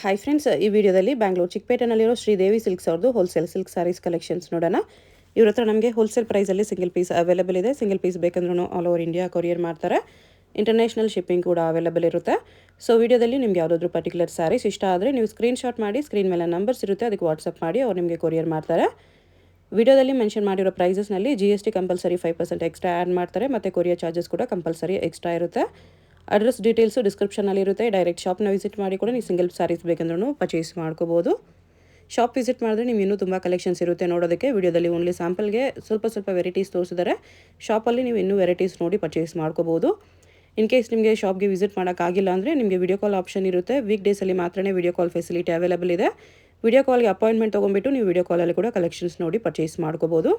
Hi friends, ಈ ವಿಡಿಯೋದಲ್ಲಿ ಬ್ಯಾಂಗ್ಳೂರು ಚಿಕ್ಕಪೇಟೆನಲ್ಲಿರೋ ಶ್ರೀದೇವಿ ಸಿಲ್ಕ್ಸ್ ಅವ್ರದ್ದು ಹೋಲ್ಸೇಲ್ ಸಿಲ್ಕ್ ಸ್ಯಾರೀಸ್ ಕಲೆಕ್ಷನ್ಸ್ ನೋಡೋಣ. ಇವ್ರ ಹತ್ರ ನಮಗೆ ಹೋಲ್ಸೇಲ್ ಪ್ರೈಸಲ್ಲಿ ಸಿಂಗಲ್ ಪೀಸ್ ಅವೈಲೇಬಲ್ ಇದೆ. ಸಿಂಗಲ್ ಪೀಸ್ ಬೇಕಂದ್ರೂ ಆಲ್ ಓವರ್ ಇಂಡಿಯಾ ಕೊರಿಯರ್ ಮಾಡ್ತಾರೆ. ಇಂಟರ್ನ್ಯಾಷನಲ್ ಶಿಪ್ಪಿಂಗ್ ಕೂಡ ಅವೈಲೇಬಲ್ ಇರುತ್ತೆ. ಸೊ ವಿಡಿಯೋದಲ್ಲಿ ನಿಮಗೆ ಯಾವುದಾದ್ರೂ ಪರ್ಟಿಕ್ಯುಲರ್ ಸ್ಯಾರೀಸ್ ಇಷ್ಟ ಆದರೆ ನೀವು ಸ್ಕ್ರೀನ್ಶಾಟ್ ಮಾಡಿ, ಸ್ಕ್ರೀನ್ ಮೇಲೆ ನಂಬರ್ಸ್ ಇರುತ್ತೆ, ಅದಕ್ಕೆ ವಾಟ್ಸಪ್ ಮಾಡಿ ಅವ್ರು ನಿಮಗೆ ಕೊರಿಯರ್ ಮಾಡ್ತಾರೆ. ವಿಡಿಯೋದಲ್ಲಿ ಮೆನ್ಷನ್ ಮಾಡಿರೋ ಪ್ರೈಸಸ್ನಲ್ಲಿ GST ಕಂಪಲ್ಸರಿ 5% ಎಕ್ಸ್ಟ್ರಾ ಆ್ಯಡ್ ಮಾಡ್ತಾರೆ, ಮತ್ತು ಕೊರಿಯರ್ ಚಾರ್ಜಸ್ ಕೂಡ ಕಂಪಲ್ಸರಿ ಎಕ್ಸ್ಟ್ರಾ ಇರುತ್ತೆ. ಅಡ್ರೆಸ್ ಡೀಟೇಲ್ಸು ಡಿಸ್ಕ್ರಿಪ್ಷನಲ್ಲಿ ಇರುತ್ತೆ. ಡೈರೆಕ್ಟ್ ಶಾಪ್ನ ವಿಸಿಟ್ ಮಾಡಿ ಕೂಡ ನೀವು ಸಿಂಗಲ್ ಸ್ಯಾರೀಸ್ ಬೇಕಂದ್ರೂ ಪರ್ಚೇಸ್ ಮಾಡ್ಕೋಬೋದು. ಶಾಪ್ ವಿಸಿಟ್ ಮಾಡಿದ್ರೆ ನೀವು ಇನ್ನೂ ತುಂಬ ಕಲೆಕ್ಷನ್ಸ್ ಇರುತ್ತೆ ನೋಡೋದಕ್ಕೆ. ವಿಡಿಯೋದಲ್ಲಿ ಓನ್ಲಿ ಸ್ಯಾಂಪಲ್ಗೆ ಸ್ವಲ್ಪ ವೆರೈಟೀಸ್ ತೋರಿಸಿದ್ದಾರೆ. ಶಾಪಲ್ಲಿ ನೀವು ಇನ್ನೂ ವೆರೈಟೀಸ್ ನೋಡಿ ಪರ್ಚೇಸ್ ಮಾಡ್ಕೋಬೋದು. ಇನ್ ಕೇಸ್ ನಿಮಗೆ ಶಾಪ್ಗೆ ವಿಸಿಟ್ ಮಾಡೋಕ್ಕಾಗಿಲ್ಲ ಅಂದರೆ ನಿಮಗೆ ವಿಡಿಯೋ ಕಾಲ್ ಆಪ್ಷನ್ ಇರುತ್ತೆ. ವೀಕ್ ಡೇಸಲ್ಲಿ ಮಾತ್ರ ವಿಡಿಯೋ ಕಾಲ್ ಫೆಸಿಲಿಟಿ ಅವೈಲೇಬಲ್ ಇದೆ. ವಿಡಿಯೋ ಕಾಲ್ಗೆ ಅಪಾಯಿಂಟ್ಮೆಂಟ್ ತೊಗೊಂಡ್ಬಿಟ್ಟು ನೀವು ವಿಡಿಯೋ ಕಾಲಲ್ಲಿ ಕೂಡ ಕಲೆಕ್ಷನ್ಸ್ ನೋಡಿ ಪರ್ಚೇಸ್ ಮಾಡ್ಕೋಬೋದು.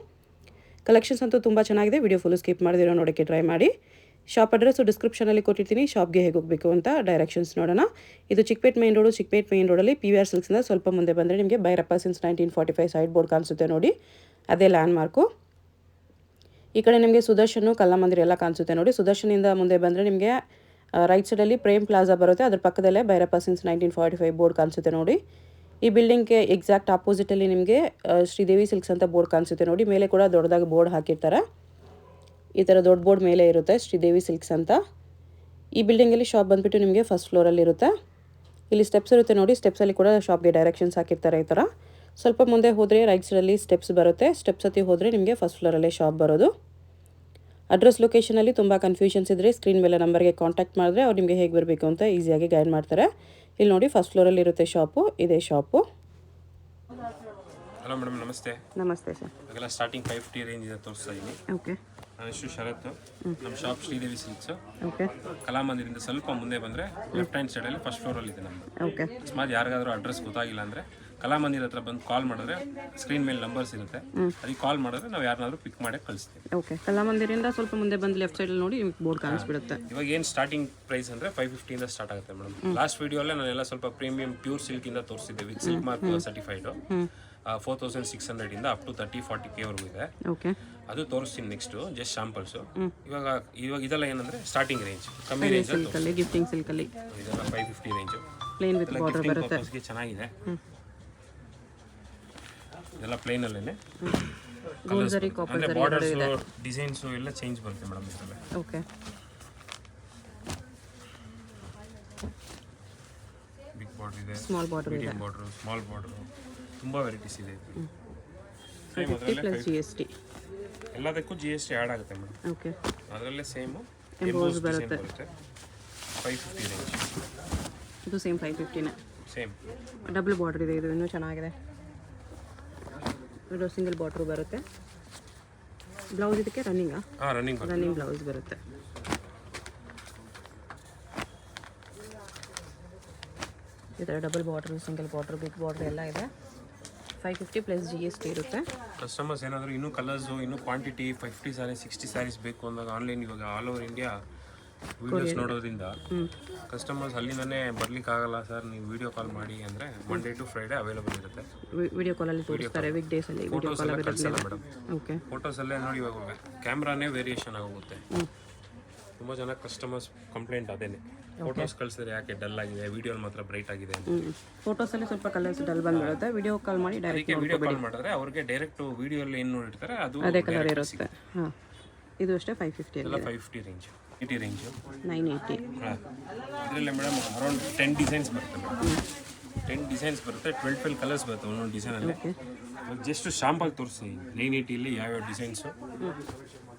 ಕಲೆಕ್ಷನ್ಸ್ ಅಂತೂ ತುಂಬ ಚೆನ್ನಾಗಿದೆ. ವಿಡಿಯೋ ಫುಲ್ ಸ್ಕಿಪ್ ಮಾಡಿದಿರೋ ನೋಡೋಕ್ಕೆ ಟ್ರೈ ಮಾಡಿ. ಶಾಪ್ ಅಡ್ರೆಸ್ಸು ಡಿಸ್ಕ್ರಿಪ್ಷನಲ್ಲಿ ಕೊಟ್ಟಿರ್ತೀನಿ. ಶಾಪ್ಗೆ ಹೇಗೆ ಹೋಗಬೇಕು ಅಂತ ಡೈರೆಕ್ಷನ್ಸ್ ನೋಡೋಣ. ಇದು Chickpet main road. Chickpet main ರೋಡಲ್ಲಿ PVR ಸಿಲ್ಕ್ಸಿಂದ ಸ್ವಲ್ಪ ಮುಂದೆ ಬಂದರೆ ನಿಮಗೆ ಭೈರಪ್ಪ ಸಿನ್ಸ್ 1945 ಸೈಡ್ ಬೋರ್ಡ್ ಕಾಣಿಸುತ್ತೆ ನೋಡಿ, ಅದೇ ಲ್ಯಾಂಡ್ ಮಾರ್ಕು. ಈ ಕಡೆ ನಿಮಗೆ ಸುದರ್ಶನ್ ಕಲ್ಲಮಂದಿರ ಎಲ್ಲ ಕಾಣಿಸುತ್ತೆ ನೋಡಿ. ಸುದರ್ಶನಿಂದ ಮುಂದೆ ಬಂದರೆ ನಿಮಗೆ ರೈಟ್ ಸೈಡಲ್ಲಿ ಪ್ರೇಮ್ ಪ್ಲಾಜಾ ಬರುತ್ತೆ. ಅದ್ರ ಪಕ್ಕದಲ್ಲೇ ಭೈರಪ್ಪ ಸಿನ್ಸ್ 1945 ಬೋರ್ಡ್ ಕಾಣಿಸುತ್ತೆ ನೋಡಿ. ಈ ಬಿಲ್ಡಿಂಗ್ಗೆ ಎಕ್ಸಾಕ್ಟ್ ಆಪೋಸಿಟಲ್ಲಿ ನಿಮಗೆ ಶ್ರೀದೇವಿ ಸಿಲ್ಕ್ಸ್ ಅಂತ ಬೋರ್ಡ್ ಕಾಣಿಸುತ್ತೆ ನೋಡಿ. ಮೇಲೆ ಕೂಡ ದೊಡ್ಡದಾಗಿ ಬೋರ್ಡ್ ಹಾಕಿರ್ತಾರೆ. ಈ ಥರ ದೊಡ್ಡ ಬೋರ್ಡ್ ಮೇಲೆ ಇರುತ್ತೆ ಶ್ರೀದೇವಿ ಸಿಲ್ಕ್ಸ್ ಅಂತ. ಈ ಬಿಲ್ಡಿಂಗಲ್ಲಿ ಶಾಪ್ ಬಂದುಬಿಟ್ಟು ನಿಮಗೆ ಫಸ್ಟ್ ಫ್ಲೋರಲ್ಲಿ ಇರುತ್ತೆ. ಇಲ್ಲಿ ಸ್ಟೆಪ್ಸ್ ಇರುತ್ತೆ ನೋಡಿ. ಸ್ಟೆಪ್ಸಲ್ಲಿ ಕೂಡ ಶಾಪ್ಗೆ ಡೈರೆಕ್ಷನ್ಸ್ ಹಾಕಿರ್ತಾರೆ ಈ ಥರ. ಸ್ವಲ್ಪ ಮುಂದೆ ಹೋದರೆ ರೈಟ್ ಸೈಡಲ್ಲಿ ಸ್ಟೆಪ್ಸ್ ಬರುತ್ತೆ. ಸ್ಟೆಪ್ಸ್ ಹತ್ತಿ ಹೋದರೆ ನಿಮಗೆ ಫಸ್ಟ್ ಫ್ಲೋರಲ್ಲೇ ಶಾಪ್ ಬರೋದು. ಅಡ್ರೆಸ್ ಲೊಕೇಶನಲ್ಲಿ ತುಂಬ ಕನ್ಫ್ಯೂಷನ್ಸ್ ಇದ್ದರೆ ಸ್ಕ್ರೀನ್ ಮೇಲೆ ನಂಬರ್ಗೆ ಕಾಂಟ್ಯಾಕ್ಟ್ ಮಾಡಿದ್ರೆ ಅವ್ರು ನಿಮಗೆ ಹೇಗೆ ಬರಬೇಕು ಅಂತ ಈಸಿಯಾಗಿ ಗೈಡ್ ಮಾಡ್ತಾರೆ. ಇಲ್ಲಿ ನೋಡಿ ಫಸ್ಟ್ ಫ್ಲೋರಲ್ಲಿ ಇರುತ್ತೆ ಶಾಪು, ಇದೇ ಶಾಪು. ಹಲೋ ಮೇಡಮ್, ನಮಸ್ತೆ. ನಮಸ್ತೆ ಸರ್. ಇವಾಗೆಲ್ಲ ಸ್ಟಾರ್ಟಿಂಗ್ 550 ರೇಂಜ್ ಇದೆ ತೋರಿಸ್ತಾ ಇದ್ದೀನಿ. ಓಕೆ. ನನ್ನ ಹೆಸರು ಶರತ್. ನಮ್ಮ ಶಾಪ್ ಶ್ರೀದೇವಿ ಸಿಲ್ಕ್ಸ್. ಓಕೆ. ಕಲಾಮಂದಿರಿಂದ ಸ್ವಲ್ಪ ಮುಂದೆ ಬಂದರೆ ಲೆಫ್ಟ್ ಹ್ಯಾಂಡ್ ಸೈಡಲ್ಲಿ ಫಸ್ಟ್ ಫ್ಲೋರಲ್ಲಿ ಇದೆ ನಮ್ಮದು. ಓಕೆ. ಅಕಸ್ಮಾತ್ ಯಾರಿಗಾದ್ರೂ ಅಡ್ರೆಸ್ ಗೊತ್ತಾಗಿಲ್ಲ ಅಂದರೆ ಕಲಾಮಂದಿರ ಹತ್ರ ಬಂದು ಕಾಲ್ ಮಾಡಿದ್ರೆ ಸ್ಕ್ರೀನ್ ಮೇಲೆ ನಂಬರ್ಸ್ ಇರುತ್ತೆ, ಅದಕ್ಕೆ ಕಾಲ್ ಮಾಡಿದ್ರೆ ನಾವು ಯಾರನ್ನಾದ್ರೂ ಪಿಕ್ ಮಾಡಿ ಕಳಿಸ್ತೀವಿ. ಓಕೆ. ಕಲಾಮಂದಿರಿಂದ ಸ್ವಲ್ಪ ಮುಂದೆ ಬಂದು ಲೆಫ್ಟ್ ಸೈಡಲ್ಲಿ ನೋಡಿ ನಿಮಗೆ ಬೋರ್ಡ್ ಕಾಣಿಸ್ಬಿಡುತ್ತೆ. ಇವಾಗ ಏನು ಸ್ಟಾರ್ಟಿಂಗ್ ಪ್ರೈಸ್ ಅಂದರೆ 550 ಸ್ಟಾರ್ಟ್ ಆಗುತ್ತೆ ಮೇಡಮ್. ಲಾಸ್ಟ್ ವಿಡಿಯೋಲ್ಲೇ ನಾನೆಲ್ಲ ಸ್ವಲ್ಪ ಪ್ರೀಮಿಯಂ ಪ್ಯೂರ್ ಸಿಲ್ಕಿಂದ ತೋರಿಸಿದ್ದೆ with silk mark certified. 4600 up to 30-40K ವರೆಗೂ ಇದೆ. ಓಕೆ. ಅದು ತೋರಿಸ್ತೀನಿ ನೆಕ್ಸ್ಟು, ಜಸ್ಟ್ ಶಾಂಪಲ್ಸು. ಇವಾಗ ಇದೆಲ್ಲ ಏನಂದರೆ ಸ್ಟಾರ್ಟಿಂಗ್ ರೇಂಜ್, ಕಮ್ಮಿ ರೇಂಜ್. ಸಿಲ್ಕಲ್ಲಿ ಗಿಫ್ಟಿಂಗ್ ಸಿಲ್ಕಲ್ಲಿ ಇದೆಲ್ಲ 550 ರೇಂಜು. ಪ್ಲೇನ್ ವಿತ್ ಬಾರ್ಡರ್ ಬರುತ್ತೆ. ಪರ್ಪಸ್ಗೆ ಚೆನ್ನಾಗಿದೆ. ಇದೆಲ್ಲ ಪ್ಲೇನಲ್ಲೇ ಗೋಲ್ಸರಿ ಕಾಪರ್ ಅಂದರೆ ಬಾರ್ಡರ್ಸು ಡಿಸೈನ್ಸು ಎಲ್ಲ ಚೇಂಜ್ ಬರುತ್ತೆ ಮೇಡಮ್ ಇದರಲ್ಲಿ. ಓಕೆ. ಬಿಗ್ ಬಾರ್ಡರ್ ಇದೆ, ಸ್ಮಾಲ್ ಬಾರ್ಡರ್ ಇದೆ, ಮೀಡಿಯಂ ಬಾರ್ಡರ್, ಸ್ಮಾಲ್ ಬಾರ್ಡರ್, ತುಂಬ ವೆರೈಟೀಸ್ ಇದೆ. 50 ಪ್ಲಸ್ GST. ಎಲ್ಲದಕ್ಕೂ GST ಆ್ಯಡ್ ಆಗುತ್ತೆ ಮೇಡಮ್. ಓಕೆ. ಅದರಲ್ಲೇ ಸೇಮು ಎಂಬೋಸ್ ಬರುತ್ತೆ. 550 ರೇಂಜ್. ಇದು ಸೇಮ್ 550ನೇ. ಸೇಮ್ ಡಬಲ್ ಬಾರ್ಡರ್ ಇದೆ. ಇದು ಇನ್ನೂ ಚೆನ್ನಾಗಿದೆ. ಇದು ಸಿಂಗಲ್ ಬಾರ್ಡರ್ ಬರುತ್ತೆ. ಬ್ಲೌಸ್ ಇದಕ್ಕೆ ರನ್ನಿಂಗಾ? ಹಾಂ, ರನ್ನಿಂಗ್ ಬ್ಲೌಸ್ ಬರುತ್ತೆ. ಈ ಥರ double border, single border, big border ಎಲ್ಲ ಇದೆ. 550 ಪ್ಲಸ್ GST ಇರುತ್ತೆ. ಕಸ್ಟಮರ್ಸ್ ಏನಾದರೂ ಇನ್ನೂ ಕಲರ್ಸು, ಇನ್ನೂ ಕ್ವಾಂಟಿಟಿ 50 ಸ್ಯಾರೀಸ್ 60 ಸ್ಯಾರೀಸ್ ಬೇಕು ಅಂದಾಗ ಆನ್ಲೈನ್ ಇವಾಗ ಆಲ್ ಓವರ್ ಇಂಡಿಯಾ ವೀಡಿಯೋಸ್ ನೋಡೋದ್ರಿಂದ ಕಸ್ಟಮರ್ಸ್ ಅಲ್ಲಿಂದನೇ ಬರ್ಲಿಕ್ಕಾಗಲ್ಲ ಸರ್, ನೀವು ವಿಡಿಯೋ ಕಾಲ್ ಮಾಡಿ ಅಂದರೆ ಮಂಡೇ ಟು ಫ್ರೈಡೇ ಅವೈಲೇಬಲ್ ಇರುತ್ತೆ. ವಿಡಿಯೋ ಕಾಲಲ್ಲಿ ತೋರಿಸ್ತಾರೆ. ವೀಕ್ ಡೇಸಲ್ಲಿ ವಿಡಿಯೋ ಕಾಲ್ ಕಳಿಸಲ್ಲ ಮೇಡಮ್. ಓಕೆ. ಫೋಟೋಸಲ್ಲೇ ನೋಡಿ ಇವಾಗ ಕ್ಯಾಮ್ರಾನೇ ವೇರಿಯೇಷನ್ ಆಗೋಗುತ್ತೆ. ತುಂಬ ಜನ ಕಸ್ಟಮರ್ಸ್ ಕಂಪ್ಲೇಂಟ್ ಅದೇನೆ, ಫೋಟೋಸ್ ಕಳಿಸಿದ್ರೆ ಯಾಕೆ ಡಲ್ ಆಗಿದೆ, ವಿಡಿಯೋಲಿ ಮಾತ್ರ ಬ್ರೈಟ್ ಆಗಿದೆ ಅಂತ. ಫೋಟೋಸಲ್ಲಿ ಸ್ವಲ್ಪ ಕಲರ್ಸ್ ಡಲ್ ಬಂದಿರುತ್ತೆ. ವಿಡಿಯೋ ಕಾಲ್ ಮಾಡಿ ಡೈರೆಕ್ಟ್ ವಿಡಿಯೋ ಕಾಲ್ ಮಾಡಿದ್ರೆ ಅವ್ರಿಗೆ ಡೈರೆಕ್ಟ್ ವಿಡಿಯೋಲ್ಲಿ ಏನು ನೋಡಿರ್ತಾರೆ ಅದು ಅದೇ ಕಲರ್ ಇರುತ್ತೆ. ಹಾಂ, ಇದು ಅಷ್ಟೇ 550 ಎಲ್ಲ 550 ರೇಂಜ್, 80 ರೇಂಜು, 980. ಹಾಂ. ಇದರಲ್ಲಿ ಮೇಡಮ್ ಅರೌಂಡ್ 10 ಡಿಸೈನ್ಸ್ ಬರುತ್ತೆ ಮೇಡಮ್. 10 ಡಿಸೈನ್ಸ್ ಬರುತ್ತೆ, 12 ಕಲರ್ಸ್ ಬರುತ್ತೆ ಒಂದೊಂದು ಡಿಸೈನಲ್ಲಿ. ಜಸ್ಟ್ ಶಾಂಪಲ್ ತೋರಿಸಿ 980 ಯಾವ್ಯಾವ ಡಿಸೈನ್ಸು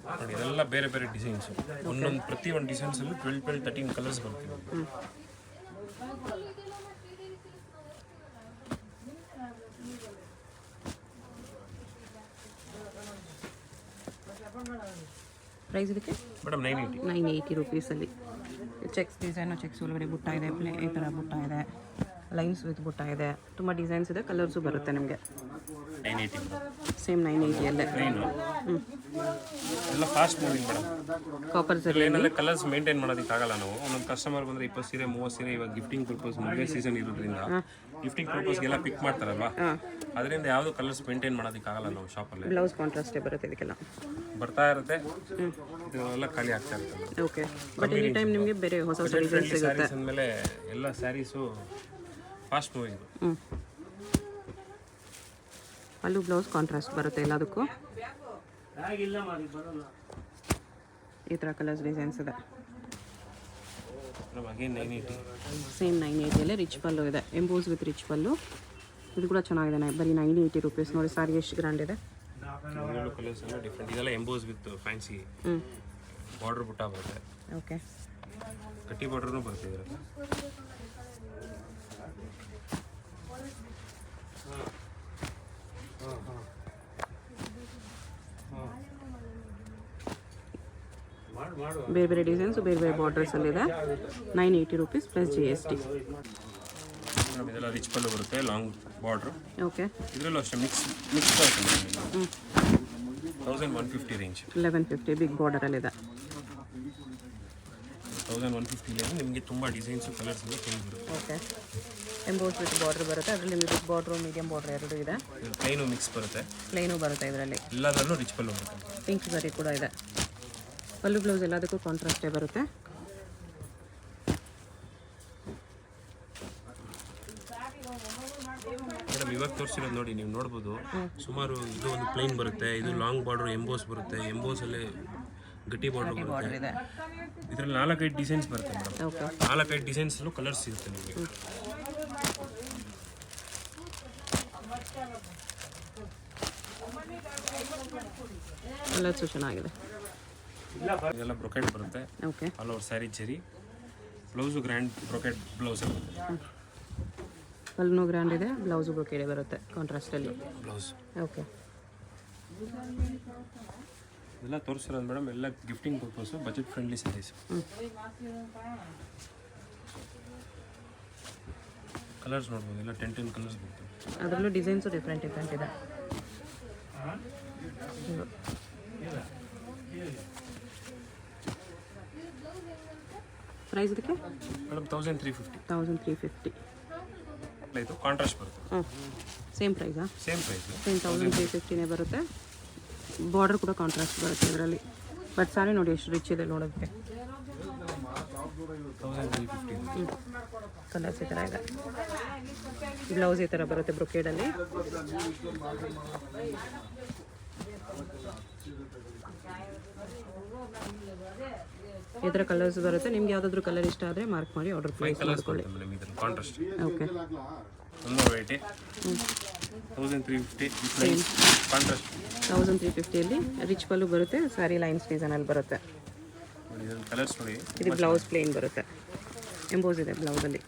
ನೋಡಿ. ಇದೆಲ್ಲ ಬೇರೆ ಬೇರೆ ಡಿಸೈನ್ಸು, ಒಂದೊಂದು ಪ್ರತಿಯೊಂದು ಡಿಸೈನ್ಸಲ್ಲೂ 12 13 ಕಲರ್ಸ್ ಬರುತ್ತೆ. ಪ್ರೈಸ್ ಇದಕ್ಕೆ ಮೇಡಮ್ 980 ರುಪೀಸಲ್ಲಿ. ಚೆಕ್ಸ್ ಡಿಸೈನು, ಚೆಕ್ಸ್ ಒಳಗಡೆ ಬುಟ್ಟ ಇದೆ, ಈ ಥರ ಬುಟ್ಟ ಇದೆ, ಲೈನ್ಸ್ ವಿತ್ ಬುಟ್ಟ ಇದೆ, ತುಂಬ ಡಿಸೈನ್ಸ್ ಇದೆ, ಕಲರ್ಸು ಬರುತ್ತೆ ನಿಮಗೆ. 980 ಸೇಮ್ 980 ಪ್ಲೇನು. ಎಲ್ಲ ಫಾಸ್ಟ್ ಮೂವಿಂಗ್ ಮೇಡಮ್. ಕಾಪರ್ ಸರಿ ಏನಂದರೆ ಕಲರ್ಸ್ ಮೇಂಟೈನ್ ಮಾಡೋದಕ್ಕಾಗಲ್ಲ ನಾವು. ಒಂದೊಂದು ಕಸ್ಟಮರ್ ಬಂದರೆ 20 ಸೀರೆ 30 ಸೀರೆ ಇವಾಗ ಗಿಫ್ಟಿಂಗ್ ಪರ್ಪಸ್ ಮದುವೆ ಸೀಸನ್ ಇರೋದ್ರಿಂದ ಗಿಫ್ಟಿಂಗ್ ಪರ್ಪಸ್ಗೆಲ್ಲ ಪಿಕ್ ಮಾಡ್ತಾರಲ್ವಾ, ಅದರಿಂದ ಯಾವುದು ಕಲರ್ಸ್ ಮೇಂಟೈನ್ ಮಾಡೋದಕ್ಕಾಗಲ್ಲ ನಾವು ಶಾಪಲ್ಲಿ. ಬ್ಲೌಸ್ ಕಾಂಟ್ರಾಸ್ಟೇ ಬರುತ್ತೆ ಇದಕ್ಕೆಲ್ಲ. ಬರ್ತಾ ಇರುತ್ತೆ, ಇದೆಲ್ಲ ಖಾಲಿ ಆಗ್ತಾ ಇರುತ್ತೆ. ಓಕೆ. ಬಟ್ ಎನಿ ಟೈಮ್ ನಿಮಗೆ ಬೇರೆ ಹೊಸ ಡಿಸೈನ್ಸ್ ಸಿಗುತ್ತೆ. ಅಂದಮೇಲೆ ಎಲ್ಲ ಸ್ಯಾರೀಸು ಫಾಸ್ಟ್ ಮೂವಿಂಗ್. ಪಲ್ಲು ಬ್ಲೌಸ್ ಕಾಂಟ್ರಾಸ್ಟ್ ಬರುತ್ತೆ ಎಲ್ಲದಕ್ಕೂ. ಈ ಥರ ಕಲರ್ಸ್ ಡಿಸೈನ್ಸ್ ಇದೆ. ಅಗೇನ್ 980. ಸೇಮ್ 980 ರಿಚ್ ಪಲ್ಲು ಇದೆ, ಎಂಬೋಸ್ ವಿತ್ ರಿಚ್ ಪಲ್ಲು. ಇದು ಕೂಡ ಚೆನ್ನಾಗಿದೆ, ಬರೀ 980 ರುಪೀಸ್. ನೋಡಿ ಸಾರಿ ಎಷ್ಟು ಗ್ರ್ಯಾಂಡ್ ಇದೆ. ಕಲರ್ಸ್ ಎಲ್ಲ ಡಿಫ್ರೆಂಟ್. ಇದೆಲ್ಲ ಎಂಬೋಸ್ ವಿತ್ ಫ್ಯಾನ್ಸಿ ಬಾರ್ಡರ್ ಬುಟ್ಟ ಬರುತ್ತೆ. ಓಕೆ, ಕಟ್ಟಿ ಬಾರ್ಡರ್ನು ಬರುತ್ತೆ ಇದರಲ್ಲಿ. ಬೇರೆ ಬೇರೆ ಡಿಸೈನ್ಸು ಬೇರೆ ಬೇರೆ ಬಾರ್ಡರ್ಸಲ್ಲಿದೆ. 980 ರುಪೀಸ್ ಪ್ಲಸ್ GST. ಇದೆಲ್ಲ ರಿಚ್ ಪಲ್ಲು ಬರುತ್ತೆ, ಲಾಂಗ್ ಬಾರ್ಡ್ರು. ಓಕೆ, ಇದರಲ್ಲೂ ಅಷ್ಟೇ ಮಿಕ್ಸ್ ಬರುತ್ತೆ. 1150 ರೇಂಜ್. 1150 ಬಿಗ್ ಬಾರ್ಡರಲ್ಲಿದೆ. 1150 ನಿಮಗೆ ತುಂಬ ಡಿಸೈನ್ಸು ಕಲರ್ಸ್ ಎಲ್ಲ ಚೇಂಜ್ ಬರುತ್ತೆ. ಓಕೆ, ಎಂಬೋಸ್ ವಿತ್ ಬಾರ್ಡರ್ ಬರುತ್ತೆ. ಅದರಲ್ಲಿ ಬಿಗ್ ಬಾರ್ಡ್ರು ಮೀಡಿಯಂ ಬಾರ್ಡರ್ ಎರಡೂ ಇದೆ. ಪ್ಲೈನು ಮಿಕ್ಸ್ ಬರುತ್ತೆ, ಪ್ಲೈನು ಬರುತ್ತೆ ಇದರಲ್ಲಿ. ಎಲ್ಲದರಲ್ಲೂ ರಿಚ್ ಪಲ್ಲು ಬರುತ್ತೆ. ಪಿಂಕ್ ಸರಿ ಕೂಡ ಇದೆ. ಪಲ್ಲು ಬ್ಲೌಸ್ ಎಲ್ಲದಕ್ಕೂ ಕಾಂಟ್ರಾಸ್ಟೇ ಬರುತ್ತೆ. ಮೇಡಮ್ ಇವಾಗ ತೋರಿಸಿರೋದು ನೋಡಿ, ನೀವು ನೋಡ್ಬೋದು ಸುಮಾರು. ಇದು ಒಂದು ಪ್ಲೈನ್ ಬರುತ್ತೆ, ಇದು ಲಾಂಗ್ ಬಾರ್ಡರ್ ಎಂಬೋಸ್ ಬರುತ್ತೆ, ಎಂಬೋಸಲ್ಲೇ ಗಟ್ಟಿ ಬಾರ್ಡರ್ ಬರುತ್ತೆ. ಇದರಲ್ಲಿ 4-5 ಡಿಸೈನ್ಸ್ ಬರುತ್ತೆ ಮೇಡಮ್. ಓಕೆ, 4-5 ಡಿಸೈನ್ಸಲ್ಲೂ ಕಲರ್ಸ್ ಸಿಗುತ್ತೆ ನಿಮಗೆ. ಕಲರ್ಸು ಚೆನ್ನಾಗಿದೆ. ಇದೆಲ್ಲ ಬ್ರೊಕೆಟ್ ಬರುತ್ತೆ. ಓಕೆ, ಆಲ್ ಓವರ್ ಸ್ಯಾರಿ ಜರಿ. ಬ್ಲೌಸು ಗ್ರ್ಯಾಂಡ್ ಬ್ರೊಕೆಟ್ ಬ್ಲೌಸ್ ಬರುತ್ತೆ. ಪಲ್ಲುನು ಗ್ರ್ಯಾಂಡ್ ಇದೆ, ಬ್ಲೌಸು ಬ್ರೊಕೆಡ್ ಬರುತ್ತೆ ಕಾಂಟ್ರಾಸ್ಟಲ್ಲಿ ಬ್ಲೌಸ್. ಓಕೆ, ಇದೆಲ್ಲ ತೋರಿಸಿರೋದು ಮೇಡಮ್ ಎಲ್ಲ gifting purpose, budget friendly sarees. Colours ನೋಡ್ಬೋದು, ಎಲ್ಲ 10 ಕಲರ್ಸ್ ಬರ್ತವೆ. ಅದರಲ್ಲೂ ಡಿಸೈನ್ಸು ಡಿಫ್ರೆಂಟ್ ಇದೆ. ಪ್ರೈಸ್ ಇದಕ್ಕೆ ಮೇಡಮ್ 1350. 1350. ಇದು ಕಾಂಟ್ರಾಸ್ಟ್ ಬರುತ್ತೆ. ಸೇಮ್ ಪ್ರೈಸಾ? ಸೇಮ್ ಪ್ರೈಸ್, ಸೇಮ್ 1350ನೇ ಬರುತ್ತೆ. ಬಾರ್ಡರ್ ಕೂಡ ಕಾಂಟ್ರಾಸ್ಟ್ ಬರುತ್ತೆ ಇದರಲ್ಲಿ. ಬಟ್ ಸಾರಿ ನೋಡಿ ಎಷ್ಟು ರಿಚ್ ಇದೆ ನೋಡೋದಕ್ಕೆ. 1350. ಕಲರ್ಸ್ ಈ ಥರ ಇದೆ. ಬ್ಲೌಸ್ ಈ ಥರ ಬರುತ್ತೆ ಬ್ರೊಕೇಡಲ್ಲಿ. ಈ ಥರ ಕಲರ್ಸ್ ಬರುತ್ತೆ. ನಿಮ್ಗೆ ಯಾವುದಾದ್ರೂ ಕಲರ್ ಇಷ್ಟ ಆದರೆ ಮಾರ್ಕ್ ಮಾಡಿ ಆರ್ಡರ್ ಪ್ಲೇಸ್ ಮಾಡ್ಕೊಳ್ಳಿ. ಕಾಂಟ್ರಾಸ್ಟ್ ಓಕೆ, ಒಂದು ವೆರೈಟಿ 1350 ಕಾಂಟ್ರಾಸ್ಟ್. 1350ಯಲ್ಲಿ ರಿಚ್ ಪಲ್ಲು ಬರುತ್ತೆ, ಸ್ಯಾರಿ ಲೈನ್ಸ್ ಡಿಸೈನಲ್ಲಿ ಬರುತ್ತೆ. ಕಲರ್ಸ್ ನೋಡಿ. ಇದು ಬ್ಲೌಸ್ ಪ್ಲೇನ್ ಬರುತ್ತೆ, ಎಂಬೋಸ್ ಇದೆ ಬ್ಲೌಸಲ್ಲಿ.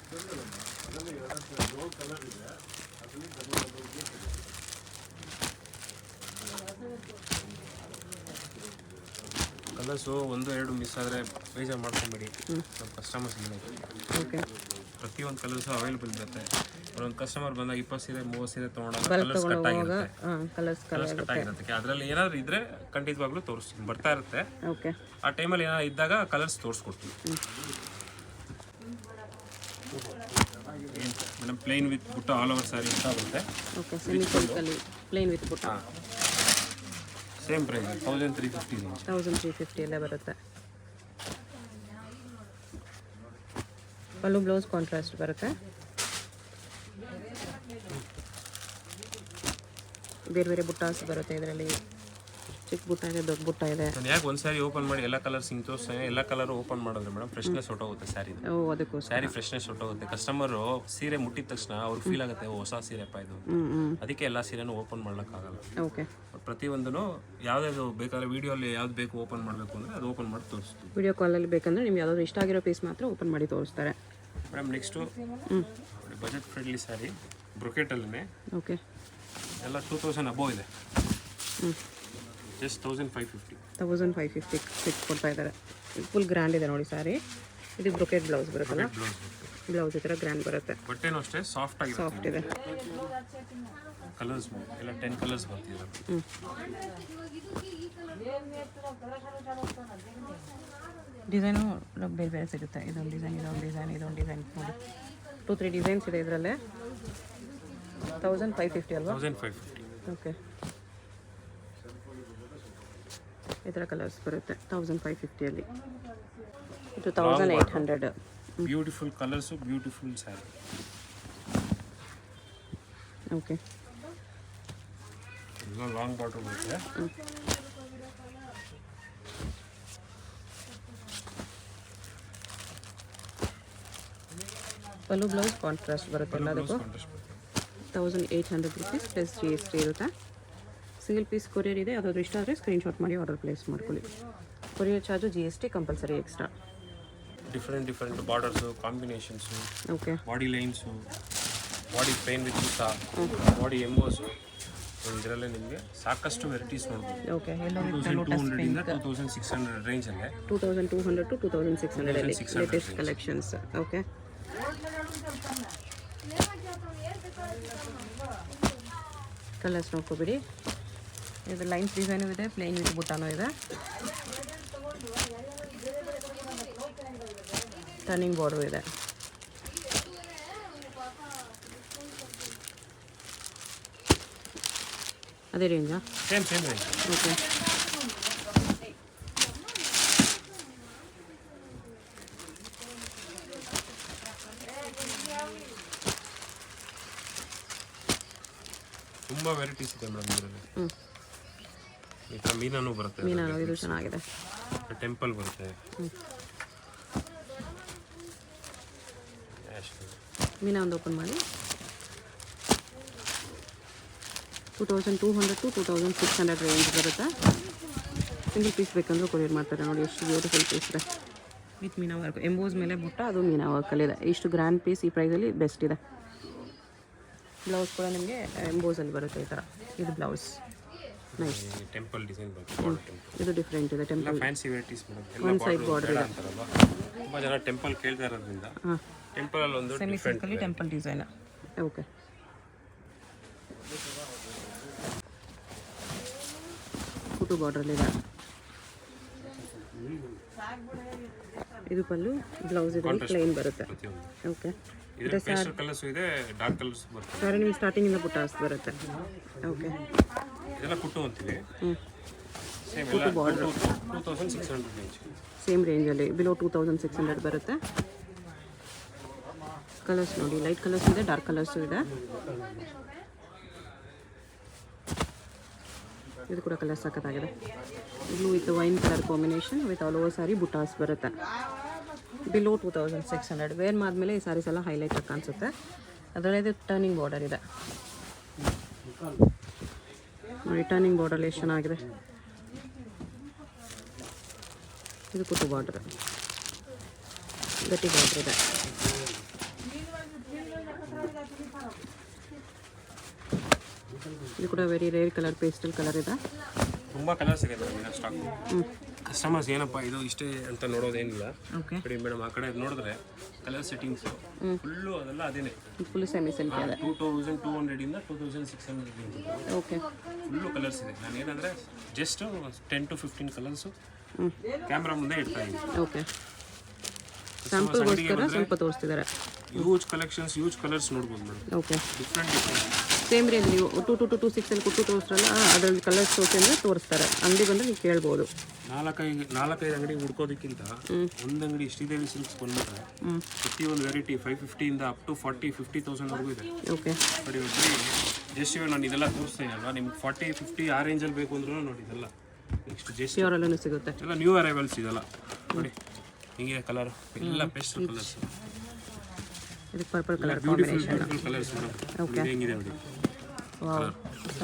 ಕಲರ್ಸು 1-2 ಮಿಸ್ ಆದರೆ ಬೇಜಾರು ಮಾಡ್ಕೊಂಬೇಡಿ, ನಮ್ಮ ಕಸ್ಟಮರ್ಸ್ ಇಲ್ಲ. ಓಕೆ, ಪ್ರತಿಯೊಂದು ಕಲರ್ಸು ಅವೈಲೇಬಲ್ ಇರುತ್ತೆ. ಒಂದೊಂದು ಕಸ್ಟಮರ್ ಬಂದಾಗ 20 ಸೀರೆ 30 ಸೀರೆ ತೊಗೊಂಡಾಗ ಕಲರ್ಸ್ ಕಟ್ ಆಗಿರುತ್ತೆ. ಕಲರ್ಸ್ ಕಟ್ ಆಗಿರುತ್ತೆ. ಅದರಲ್ಲಿ ಏನಾದರೂ ಇದ್ದರೆ ಖಂಡಿತವಾಗ್ಲೂ ತೋರಿಸ್ತೀನಿ, ಬರ್ತಾ ಇರುತ್ತೆ. ಓಕೆ, ಆ ಟೈಮಲ್ಲಿ ಏನಾದ್ರು ಇದ್ದಾಗ ಕಲರ್ಸ್ ತೋರಿಸ್ಕೊಡ್ತೀನಿ. Madam plain with butta all over saree ಅಂತ ಬರುತ್ತೆ. ಓಕೆ, ಸೆಮಿ ಸಿಲ್ಕಲ್ಲಿ plain with butta. Same price 1350. 1350 ಅಲ್ಲೇ ಬರುತ್ತೆ. ಪಲ್ಲು ಬ್ಲೌಸ್ ಕಾಂಟ್ರಾಸ್ಟ್ ಬರುತ್ತೆ. ಬೇರೆ ಬೇರೆ ಬುಟ್ಟಾಸ್ ಬರುತ್ತೆ ಇದರಲ್ಲಿ. ಚಿಕ್ಕ ಬುಟ್ಟ ಇದೆ, ದೊಡ್ಡ ಬುಟ್ಟ ಇದೆ. ನಾನು ಯಾಕೆ ಒಂದು ಸ್ಯಾರಿ ಓಪನ್ ಮಾಡಿ ಎಲ್ಲ ಕಲರ್ ಸಿಂಗ್ ತೋರಿಸ್ತಾನೆ, ಎಲ್ಲ ಕಲರ್ ಓಪನ್ ಮಾಡಿದ್ರೆ ಮೇಡಮ್ ಫ್ರೆಶ್ನೆಸ್ ಹೊಟ್ಟೋಗುತ್ತೆ ಸ್ಯಾರಿ. ಅದಕ್ಕೋಸ್ಕರ ಸ್ಯಾರಿ ಫ್ರೆಶ್ನೆಸ್ ಹೊಟ್ಟೋಗುತ್ತೆ. ಕಸ್ಟಮರು ಸೀರೆ ಮುಟ್ಟಿದ ತಕ್ಷಣ ಅವ್ರಿಗೆ ಫೀಲ್ ಆಗುತ್ತೆ, ಹೊಸ ಸೀರೆಪ್ಪ ಇದು. ಅದಕ್ಕೆ ಎಲ್ಲ ಸೀರೆನೂ ಓಪನ್ ಮಾಡ್ಲಿಕ್ಕಾಗಲ್ಲ. ಓಕೆ, ಪ್ರತಿಯೊಂದು ಯಾವ್ದು ಬೇಕಾದ್ರೆ ವಿಡಿಯೋಲಿ ಯಾವ್ದು ಬೇಕು ಓಪನ್ ಮಾಡಬೇಕು ಅಂದರೆ ಅದು ಓಪನ್ ಮಾಡಿ ತೋರಿಸ್ತೀವಿ. ವಿಡಿಯೋ ಕಾಲಲ್ಲಿ ಬೇಕಂದ್ರೆ ನಿಮ್ಗೆ ಯಾವ್ದಾದ್ರು ಇಷ್ಟ ಆಗಿರೋ ಪೀಸ್ ಮಾತ್ರ ಓಪನ್ ಮಾಡಿ ತೋರಿಸ್ತಾರೆ. Madam next budget friendly saree ಬ್ರೊಕೆಟಲ್ಲೇ. ಓಕೆ, ಎಲ್ಲ 2000 ಅಬೋವ್ ಇದೆ. ಜಸ್ಟ್ 1550. 1550 ಕೊಡ್ತಾ ಇದ್ದಾರೆ. ಫುಲ್ ಗ್ರ್ಯಾಂಡ್ ಇದೆ ನೋಡಿ ಸ್ಯಾರಿ. ಇದು ಬ್ರೊಕೆಟ್ ಬ್ಲೌಸ್ ಬರುತ್ತಲ್ಲ, ಬ್ಲೌಸ್ ಈ ಥರ ಗ್ರ್ಯಾಂಡ್ ಬರುತ್ತೆ. ಬಟ್ಟೆನೂ ಅಷ್ಟೇ ಸಾಫ್ಟ್ ಇದೆ. ಕಲರ್ಸ್ ಎಲ್ಲ 10 ಕಲರ್ಸ್ ಬರ್ತಿದೆ. ಡಿಸೈನು ಬೇರೆ ಬೇರೆ ಸಿಗುತ್ತೆ. ಇದೊಂದು ಡಿಸೈನ್, ಇದೊಂದು ಡಿಸೈನ್, ಇದೊಂದು ಡಿಸೈನ್ ನೋಡಿ 2-3 ಡಿಸೈನ್ಸ್ ಇದೆ ಇದರಲ್ಲೇ. 1550 ಅಲ್ವಾ? 1550. ಓಕೆ, ಈ ಥರ ಕಲರ್ಸ್ ಬರುತ್ತೆ 1550ಅಲ್ಲಿ. ಇದು 1800. Beautiful colours, beautiful saree. Okay. ಎಲ್ಲ ಲಾಂಗ್ ಬಾರ್ಡರ್ ಬರುತ್ತೆ. ಪಲ್ಲು ಬ್ಲೌಸ್ ಕಾಂಟ್ರಾಸ್ಟ್ ಬರುತ್ತೆ ಎಲ್ಲದಕ್ಕೂ. 1800 ರುಪೀಸ್ ಪ್ಲಸ್ GST ಇರುತ್ತೆ. ಸಿಂಗಲ್ ಪೀಸ್ ಕೊರಿಯರ್ ಇದೆ. ಯಾವುದಾದ್ರು ಇಷ್ಟ ಆದರೆ ಸ್ಕ್ರೀನ್ಶಾಟ್ ಮಾಡಿ ಆರ್ಡರ್ ಪ್ಲೇಸ್ ಮಾಡ್ಕೊಳ್ಳಿ. Courier charge GST compulsory extra. Different borders, combinations, okay. Body lines, body plain with ಸೂತಾ, ಬಾಡಿ ಎಂಬೋಸು, ಇದರಲ್ಲೇ ನಿಮಗೆ ಸಾಕಷ್ಟು ವೆರೈಟೀಸ್ ನೋಡ್ಬೋದು. ಓಕೆ. ಎಲ್ಲೋ 2200 ಇಂದ 2600 ರೇಂಜಲ್ಲೇ 2200 to 2600 ಅಲ್ಲಿ ಲೇಟೆಸ್ಟ್ ಕಲೆಕ್ಷನ್ಸ್. ಓಕೆ. ಕಲರ್ಸ್ ನೋಡ್ಕೊಬಿಡಿ. ಇದು ಲೈನ್ಸ್ ಡಿಸೈನು ಇದೆ, ಪ್ಲೇನ್ ವಿತ್ ಬುಟ್ಟಾನು ಇದೆ, ಟರ್ನಿಂಗ್ ಬಾರ್ಡರ್ ಇದೆ. ಅದೇ ರೇಂಜಾ? Same range. ಓಕೆ. ತುಂಬ ವೆರೈಟೀಸ್ ಇದೆ ಮೇಡಮ್ ಇದರಲ್ಲಿ. ಈ ಥರ ಮೀನಾನು ಬರುತ್ತೆ. ಮೀನಾನು ಇದು ಚೆನ್ನಾಗಿದೆ. ಟೆಂಪಲ್ ಬರುತ್ತೆ. ಮೀನಾ ಒಂದು ಓಪನ್ ಮಾಡಿ. 2200 to 2600 ರೇಂಜ್ ಬರುತ್ತೆ. ಸಿಂಗಲ್ ಪೀಸ್ ಬೇಕಂದ್ರೂ ಕೊರಿಯರ್ ಮಾಡ್ತಾರೆ. ನೋಡಿ ಎಷ್ಟು ಬ್ಯೂಟಿಫುಲ್ ಪೀಸ್ ಇದೆ ವಿತ್ ಮೀನಾ ವರ್ಕ್. ಎಂಬೋಸ್ ಮೇಲೆ ಬುಟ್ಟ, ಅದು ಮೀನಾ ವರ್ಕಲ್ಲಿದೆ. ಇಷ್ಟು ಗ್ರ್ಯಾಂಡ್ ಪೀಸ್ ಈ ಪ್ರೈಸಲ್ಲಿ ಬೆಸ್ಟ್ ಇದೆ. ಬ್ಲೌಸ್ ಕೂಡ ನಿಮಗೆ ಎಂಬೋಸಲ್ಲಿ ಬರುತ್ತೆ ಈ ಥರ. ಇದು ಬ್ಲೌಸ್ ನೈಸ್. ಟೆಂಪಲ್ ಡಿಸೈನ್ ಬರುತ್ತೆ. ಇದು ಡಿಫ್ರೆಂಟ್ ಇದೆ. Temple fancy varieties madam. One side border ಇದೆ ಅಂತಾರಲ್ವಾ, ತುಂಬ ಜನ ಟೆಂಪಲ್ ಕೇಳ್ತಾ ಇರೋದ್ರಿಂದ ಟೆಂಪಲಲ್ಲಿ ಒಂದು ಸೆಮಿ ಸಿಲ್ಕಲ್ಲಿ ಟೆಂಪಲ್ ಡಿಸೈನ್. ಓಕೆ. ಫುಟು ಬಾರ್ಡ್ರಲ್ಲಿದೆ. ಇದು ಪಲ್ಲು, ಬ್ಲೌಸ್ ಇದೆ, ಪ್ಲೇನ್ ಬರುತ್ತೆ. ಓಕೆ. ಇದರಲ್ಲಿ ಪೇಸ್ಟಲ್ ಕಲರ್ಸ್ ಇದೆ, ಡಾರ್ಕ್ ಕಲರ್ಸ್ ಬರುತ್ತೆ. ಸಾರಿ ನಿಮ್ಗೆ ಸ್ಟಾರ್ಟಿಂಗಿಂದ ಬುಟ್ಟಾಸ್ ಬರುತ್ತೆ. ಓಕೆ. ಇದೆಲ್ಲ ಕುಟ್ಟು ಅಂತೀವಿ. ಸೇಮ್ ಕುಟ್ಟು ಬಾರ್ಡರ್ 2600 ರೇಂಜ್. ಸೇಮ್ ರೇಂಜಲ್ಲಿ ಬಿಲೋ 2600 ಬರುತ್ತೆ. ಕಲರ್ಸ್ ನೋಡಿ, ಲೈಟ್ ಕಲರ್ಸ್ ಇದೆ, ಡಾರ್ಕ್ ಕಲರ್ಸು ಇದೆ. ಇದು ಕೂಡ ಕಲರ್ ಸಖತ್ತಾಗಿದೆ. Blue with wine colour combination with all over saree ಬುಟ್ಟಾಸ್ ಬರುತ್ತೆ. ಬಿಲೋ 2600. ವೇರ್ ಮಾಡಿದ್ಮೇಲೆ ಈ ಸಾರೀಸ್ ಎಲ್ಲ ಹೈಲೈಟ್ ಆಗಿ ಕಾಣಿಸುತ್ತೆ. ಅದರಲ್ಲೇ ಟರ್ನಿಂಗ್ ಬಾರ್ಡರ್ ಇದೆ ನೋಡಿ. ಟರ್ನಿಂಗ್ ಬಾರ್ಡರ್ ಎಷ್ಟು ಚೆನ್ನಾಗಿದೆ. ಇದು ಕುಟ್ಟು ಬಾರ್ಡರ್, ಗಟ್ಟಿ ಬಾರ್ಡರ್ ಇದೆ. ಇದು ಕೂಡ very rare colour, pastel colour ಇದೆ. ತುಂಬ ಕಲರ್ಸ್ ಇದೆ ಮೇಡಮ್ ಸ್ಟಾಕ್. ಕಸ್ಟಮರ್ಸ್ ಏನಪ್ಪ ಇದು ಇಷ್ಟೇ ಅಂತ ನೋಡೋದೇನಿಲ್ಲ. ಓಕೆ. ನೋಡಿ ಮೇಡಮ್, ಆ ಕಡೆ ನೋಡಿದ್ರೆ ಕಲರ್ ಸೆಟ್ಟಿಂಗ್ಸು ಫುಲ್ಲು ಅದೆಲ್ಲ ಅದೇನೆ. ಫುಲ್ ಸೆಮಿ ಸಿಲ್ಕ್ ಇದೆ. 2200 ಇಂದ 2600 ರೇಂಜ್. ಓಕೆ. ಫುಲ್ಲು ಕಲರ್ಸ್ ಇದೆ. ನಾನು ಏನಂದರೆ ಜಸ್ಟ್ 10 to 15 ಕಲರ್ಸು ಕ್ಯಾಮ್ರಾ ಮುಂದೆ ಇಡ್ತಾ ಇದ್ದೀನಿ. ಓಕೆ. ಸ್ಯಾಂಪಲ್ಗೋಸ್ಕರ ಸ್ವಲ್ಪ ತೋರಿಸ್ತಿದ್ದಾರೆ. ಯೂಜ್ ಕಲೆಕ್ಷನ್ಸ್, ಯೂಜ್ ಕಲರ್ಸ್ ನೋಡ್ಬೋದು madam. Okay. Different same range ನೀವು 2226 ಅಲ್ಲಿ ಕುಟ್ಟು ತೋರಿಸ್ರಲ್ಲ, ಅದರಲ್ಲಿ ಕಲರ್ಸ್ ತೋರಿಸಿದ್ರೆ ತೋರಿಸ್ತಾರೆ. ಅಂಗಡಿ ಬಂದರೆ ನೀವು ಕೇಳ್ಬೋದು. ನಾಲ್ಕೈದು ಅಂಗಡಿ ಹುಡ್ಕೋದಕ್ಕಿಂತ ಒಂದು ಅಂಗಡಿ ಶ್ರೀದೇವಿ ಸಿಲ್ಕ್ಸ್ ಬಂದ್ಬಿಟ್ರೆ ಪ್ರತಿಯೊಂದು ವೆರೈಟಿ 550 ಇಂದ ಅಪ್ ಟು 40-50,000 ವರೆಗೂ ಇದೆ. ಓಕೆ. ನೋಡಿ ಜಸ್ಟ್ ಇವಾಗ ನಾನು ಇದೆಲ್ಲ ತೋರಿಸ್ತೀನಿ ಅಲ್ವಾ, ನಿಮ್ಗೆ 40-50 ಆ ರೇಂಜಲ್ಲಿ ಬೇಕು ಅಂದ್ರೂ ನೋಡಿ ಇದೆಲ್ಲ ನೆಕ್ಸ್ಟ್ ಜಸ್ಟ್ ಪ್ಯೂರಲ್ಲೂ ಸಿಗುತ್ತೆ. ಎಲ್ಲ ನ್ಯೂ ಅರೈವಲ್ಸ್ ಇದೆಲ್ಲ ನೋಡಿ. ಹಿಂಗೆ ಕಲರ್ ಎಲ್ಲ ಪೇಸ್ಟಲ್ ಕಲರ್ಸ್. ಇದು purple colour beautiful colours madam. ಹೆಂಗಿದೆ ನೋಡಿ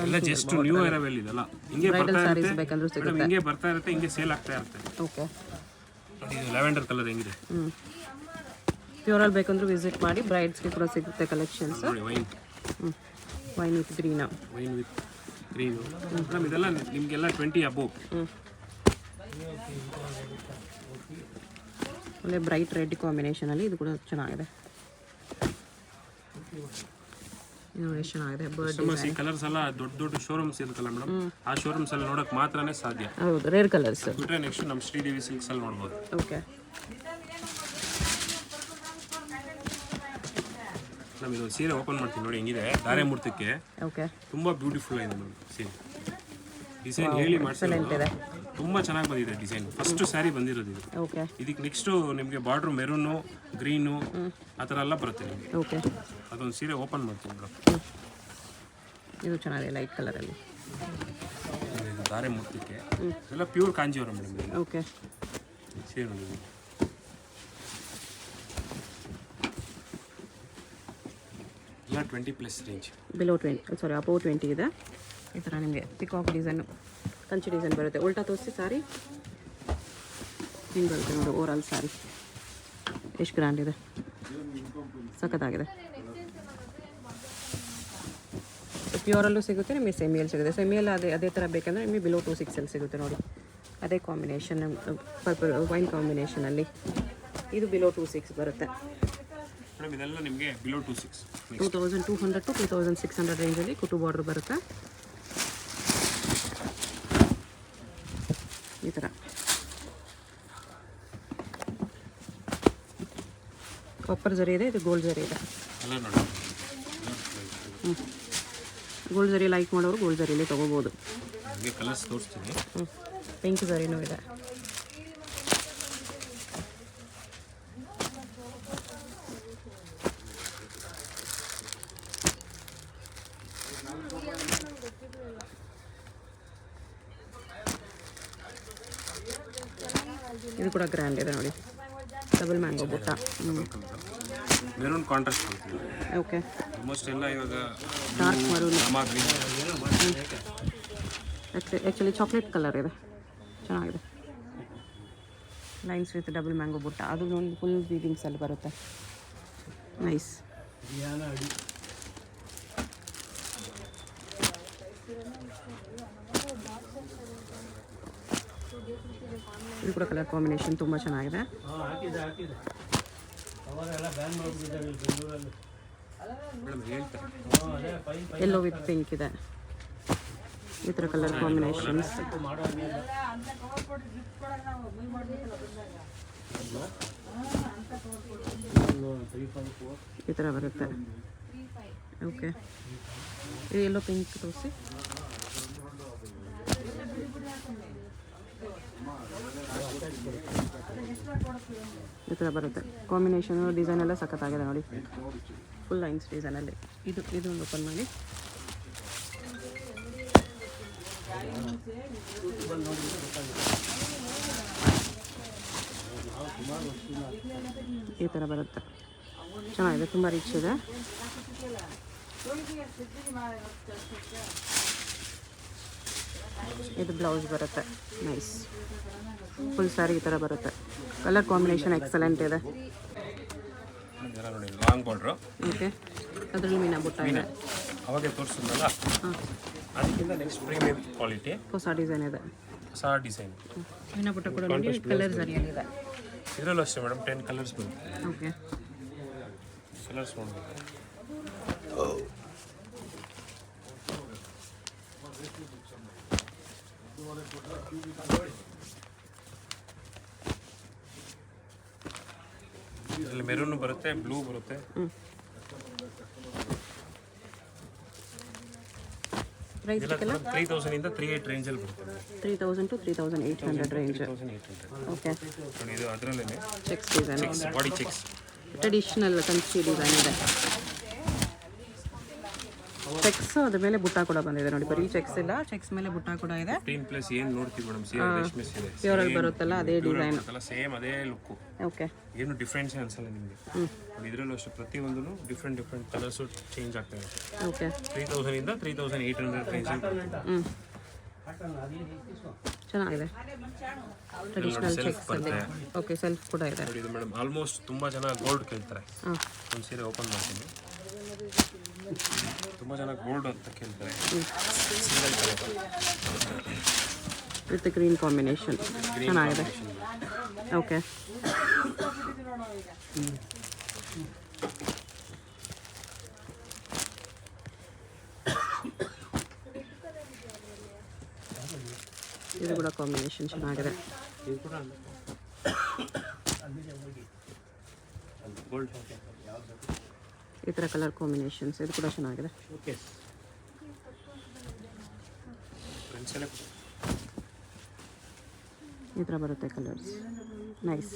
ಎಲ್ಲ ಜಸ್ಟ್ ನ್ಯೂ ಅರೈವಲ್ ಇದೆಲ್ಲ. ಹಿಂಗೆ ಬರ್ತಾ ಇರುತ್ತೆ ಮೇಡಮ್, ಹಿಂಗೆ ಬರ್ತಾ ಇರುತ್ತೆ, ಹಿಂಗೆ ಸೇಲ್ ಆಗ್ತಾ ಇರುತ್ತೆ. ಓಕೆ. ನೋಡಿ ಇದು ಲ್ಯಾವೆಂಡರ್ ಕಲರ್ ಹೆಂಗಿದೆ. ಪ್ಯೂರಲ್ಲಿ ಬೇಕಂದ್ರೂ ವಿಸಿಟ್ ಮಾಡಿ. ಬ್ರೈಡ್ಸ್ಗೆ ಕೂಡ ಸಿಗುತ್ತೆ ಕಲೆಕ್ಷನ್ಸ್. ನೋಡಿ wine, wine with green, wine with green madam. ಇದೆಲ್ಲ ನಿಮಗೆಲ್ಲ 20 ಅಬೋವ್. ಒಳ್ಳೆ ಬ್ರೈಟ್ ರೆಡ್ ಕಾಂಬಿನೇಷನಲ್ಲಿ ಇದು ಕೂಡ ಚೆನ್ನಾಗಿದೆ. ಇದು ಎಷ್ಟು ಚೆನ್ನಾಗಿದೆ. ಬರ್ಡ್ ಈ ಕಲರ್ಸ್ ಎಲ್ಲ ದೊಡ್ಡ ದೊಡ್ಡ ಶೋರೂಮ್ಸ್ ಇರುತ್ತಲ್ಲ ಮೇಡಮ್, ಆ ಶೋರೂಮ್ಸ್ ಅಲ್ಲಿ ನೋಡಕ್ ಮಾತ್ರನೇ ಸಾಧ್ಯ. ಹೌದು, ರೇರ್ ಕಲರ್ಸ್ ಬಿಟ್ರೆ ನೆಕ್ಸ್ಟ್ ನಮ್ಮ ಶ್ರೀದೇವಿ ಸಿಲ್ಕ್ಸ್ ಅಲ್ಲಿ ನೋಡ್ಬೋದು. ಓಕೆ. ನಮ್ ಇದು ಸೀರೆ ಓಪನ್ ಮಾಡ್ತೀನಿ ನೋಡಿ ಹೆಂಗಿದೆ. ಧಾರೆ ಮುಹೂರ್ತಕ್ಕೆ ಓಕೆ. ತುಂಬಾ ಬ್ಯೂಟಿಫುಲ್ ಆಗಿದೆ ಮೇಡಮ್ ಸೀರೆ. ಡಿಸೈನ್ ಹೇಳಿ ಮಾಡ್ಸಿರೋದು ತುಂಬಾ ಚೆನ್ನಾಗಿ ಬಂದಿದೆ ಡಿಸೈನ್. ಫಸ್ಟ್ ಸ್ಯಾರಿ ಬಂದಿರೋದು ಇದು. ಓಕೆ. ಇದಕ್ಕೆ ನೆಕ್ಸ್ಟ್ ನಿಮಗೆ ಬಾರ್ಡ್ರು ಮೆರೂನು, ಗ್ರೀನು ಆ ಥರ ಎಲ್ಲ ಬರುತ್ತೆ ನಿಮಗೆ. ಓಕೆ. ಅದೊಂದು ಸೀರೆ ಓಪನ್ ಮಾಡ್ತೀನಿ ಮೇಡಮ್. ಇದು ಚೆನ್ನಾಗಿದೆ ಲೈಟ್ ಕಲರಲ್ಲಿ. ಇದು ಧಾರೆ ಮುತ್ತಕ್ಕೆ ಎಲ್ಲ ಪ್ಯೂರ್ ಕಾಂಜೀವರಂ ಮೇಡಮ್. ಓಕೆ. ಸೀರೆ ನೋಡಿ ಎಲ್ಲ 20+ ರೇಂಜ್. ಬಿಲೋ 20 ಸಾರಿ ಅಬೌವ್ 20 ಇದೆ. ಈ ಥರ ನಿಮಗೆ ಪಿಕಾಕ್ ಡಿಸೈನು ಕಂಚಿ ಡಿಸೈನ್ ಬರುತ್ತೆ. ಉಲ್ಟಾ ತೋರಿಸಿ ಸಾರಿ ಹಿಂಗೆ ಬರುತ್ತೆ ನೋಡಿ ಓವರಾಲ್ ಸಾರಿ. ಎಷ್ಟು ಗ್ರ್ಯಾಂಡ್ ಇದೆ, ಸಖತ್ತಾಗಿದೆ. ಪ್ಯೂರಲ್ಲೂ ಸಿಗುತ್ತೆ ನಿಮಗೆ, ಸೆಮಿಯಲ್ಲಿ ಸಿಗುತ್ತೆ. ಸೆಮಿಯಲ್ಲಿ ಅದೇ ಥರ ಬೇಕಂದರೆ ನಿಮಗೆ ಬಿಲೋ 26 ಸಿಗುತ್ತೆ ನೋಡಿ. ಅದೇ ಕಾಂಬಿನೇಷನ್ ಪರ್ಪಲ್ ವೈನ್ ಕಾಂಬಿನೇಷನಲ್ಲಿ ಇದು ಬಿಲೋ 26 ಬರುತ್ತೆ. ಮೇಡಮ್ ಇದೆಲ್ಲ ನಿಮಗೆ ಬಿಲೋ 26 2200 to 2600 ರೇಂಜಲ್ಲಿ ಕುಟು ಬಾರ್ಡ್ರ್ ಬರುತ್ತೆ. ಈ ಥರ ಕಾಪರ್ ಜರಿ ಇದೆ, ಇದು ಗೋಲ್ಡ್ ಜರಿ ಇದೆ. ಕಲರ್ ನೋಡಿ. ಗೋಲ್ಡ್ ಜರಿ ಲೈಕ್ ಮಾಡೋರು ಗೋಲ್ಡ್ ಜರಿಯಲ್ಲಿ ತೊಗೋಬೋದು. ನಿಮಗೆ ಕಲರ್ಸ್ ತೋರಿಸ್ತೀನಿ. ಪಿಂಕ್ ಜರಿನೂ ಇದೆ. ಇದು ಕೂಡ ಗ್ರ್ಯಾಂಡ್ ಇದೆ ನೋಡಿ, ಡಬಲ್ ಮ್ಯಾಂಗೋ ಬುಟ್ಟ. ಮೆರೂನ್ ಕಾಂಟ್ರಾಸ್ಟ್ ಕೊಡ್ತೀವಿ. ಓಕೆ. ಆಲ್ಮೋಸ್ಟ್ ಎಲ್ಲ ಇವಾಗ dark maroon, Rama green. Actually chocolate colour ಇದೆ, ಚೆನ್ನಾಗಿದೆ. ಲೈನ್ಸ್ ವಿತ್ ಡಬಲ್ ಮ್ಯಾಂಗೋ ಬುಟ್ಟ, ಅದು ಒಂದು ಫುಲ್ ವೀವಿಂಗ್ಸಲ್ಲಿ ಬರುತ್ತೆ. ನೈಸ್. ಇದು ಕೂಡ ಕಲರ್ ಕಾಂಬಿನೇಷನ್ ತುಂಬ ಚೆನ್ನಾಗಿದೆ. ಎಲ್ಲೋ ವಿತ್ ಪಿಂಕ್ ಇದೆ. ಈ ಥರ ಕಲರ್ ಕಾಂಬಿನೇಷನ್ಸ್ ಈ ಥರ ಬರುತ್ತೆ. ಓಕೆ. ಇದು ಎಲ್ಲೋ ಪಿಂಕ್ ತೋರಿಸಿ. ಈ ಥರ ಬರುತ್ತೆ ಕಾಂಬಿನೇಷನ್. ಡಿಸೈನ್ ಎಲ್ಲ ಸಖತ್ತಾಗಿದೆ ನೋಡಿ, ಫುಲ್ ಲೈನ್ಸ್ ಡಿಸೈನಲ್ಲಿ. ಇದು ಒಂದು ಓಪನ್ ಮಾಡಿ. ಈ ಥರ ಬರುತ್ತೆ, ಚೆನ್ನಾಗಿದೆ, ತುಂಬ ರಿಚ್ ಇದೆ. ಇದು ಬ್ಲೌಸ್ ಬರುತ್ತೆ, ನೈಸ್. ಫುಲ್ ಸ್ಯಾರಿ ಈ ಥರ ಬರುತ್ತೆ. ಕಲರ್ ಕಾಂಬಿನೇಷನ್ ಎಕ್ಸಲೆಂಟ್ ಇದೆ. Long border. ಓಕೆ. ಅದರಲ್ಲಿ ಮೀನಾ ಬುಟ್ಟ ಇದೆ. ಅವಾಗೆ ತೋರಿಸಿದ್ರಲ್ಲ, ಅದಕ್ಕಿಂತ ನೆಕ್ಸ್ಟ್ ಪ್ರೀಮಿಯಂ ಕ್ವಾಲಿಟಿ ಹೊಸ ಡಿಸೈನ್ ಇದೆ. ಹೊಸ ಡಿಸೈನ್ ಮೀನಾ ಬುಟ್ಟ ಕೂಡ ನೋಡಿ ಕಲರ್ ಸರಿಯಲ್ಲಿದೆ. ಇದರಲ್ಲೂ ಅಷ್ಟೇ ಮೇಡಮ್ 10 ಕಲರ್ಸ್ ಬರುತ್ತೆ. ಓಕೆ. ಕಲರ್ಸ್ ನೋಡ್ಬೇಕು. ಇದರಲ್ಲಿ ಮೆರೂನ್ ಬರುತ್ತೆ, ಬ್ಲೂ ಬರುತ್ತೆ. ಪ್ರೈಸ್ ಇದೆಲ್ಲ 3000 ಇಂದ 38 ರೇಂಜಲ್ಲಿ ಬರುತ್ತೆ. 3000 to 3800 ರೇಂಜ್. 3800. ಓಕೆ. ನೋಡಿ ಇದು ಅದರಲ್ಲೇ cheques design, body cheques, traditional Kanchi design ಇದೆ. ಚೆಕ್ಸ್ ಅದ್ರ ಮೇಲೆ ಬುಟ್ಟ ಕೂಡ ಬಂದಿದೆ ನೋಡಿ, ಬರೀ ಚೆಕ್ಸ್ ಇಲ್ಲ, ಚೆಕ್ಸ್ ಮೇಲೆ ಬುಟ್ಟ ಕೂಡ ಇದೆ. 15+ ಏನು ನೋಡ್ತೀವಿ ಮೇಡಮ್, ಸೀರೆ ರೇಷ್ಮೆ ಸೀರೆ ಪ್ಯೂರಲ್ಲಿ ಬರುತ್ತಲ್ಲ ಅದೇ ಡಿಸೈನ್. ಸೇಮ್ ಅದೇ ಲುಕ್ಕು. ಓಕೆ. ಏನು ಡಿಫ್ರೆನ್ಸ್ ಅನ್ಸಲ್ಲ ನಿಮಗೆ. ನೋಡಿ ಇದರಲ್ಲೂ ಅಷ್ಟೇ ಪ್ರತಿಯೊಂದೂ ಡಿಫ್ರೆಂಟ್ ಕಲರ್ಸು ಚೇಂಜ್ ಆಗ್ತಾ ಇದೆ. ಓಕೆ. 3000 ಇಂದ 3800 ರೇಂಜಲ್ಲಿ. ಚೆನ್ನಾಗಿದೆ, ಟ್ರೆಡಿಷ್ನಲ್ ಚೆಕ್ಸ್ ಅಲ್ಲಿ. ಓಕೆ. ಸೆಲ್ಫ್ ಕೂಡ ಇದೆ ನೋಡಿ ಇದು ಮೇಡಮ್. ಆಲ್ಮೋಸ್ಟ್ ತುಂಬ ಜನ ಗೋಲ್ಡ್ ಕೇಳ್ತಾರೆ. ಹಾಂ. ಒಂದು ಸೀರೆ ಓಪನ್ ಮಾಡ್ತೀನಿ. ತುಂಬ ಜನ ಗೋಲ್ಡ್ ಅಂತ ಕೇಳ್ತಾರೆ. ವಿತ್ ಗ್ರೀನ್ ಕಾಂಬಿನೇಷನ್ ಚೆನ್ನಾಗಿದೆ. ಓಕೆ. ಇದು ಕೂಡ ಕಾಂಬಿನೇಷನ್ ಚೆನ್ನಾಗಿದೆ. ಈ ಥರ ಕಲರ್ ಕಾಂಬಿನೇಷನ್ಸ್, ಇದು ಕೂಡ ಚೆನ್ನಾಗಿದೆ. ಈ ಥರ ಬರುತ್ತೆ ಕಲರ್ಸ್, ನೈಸ್.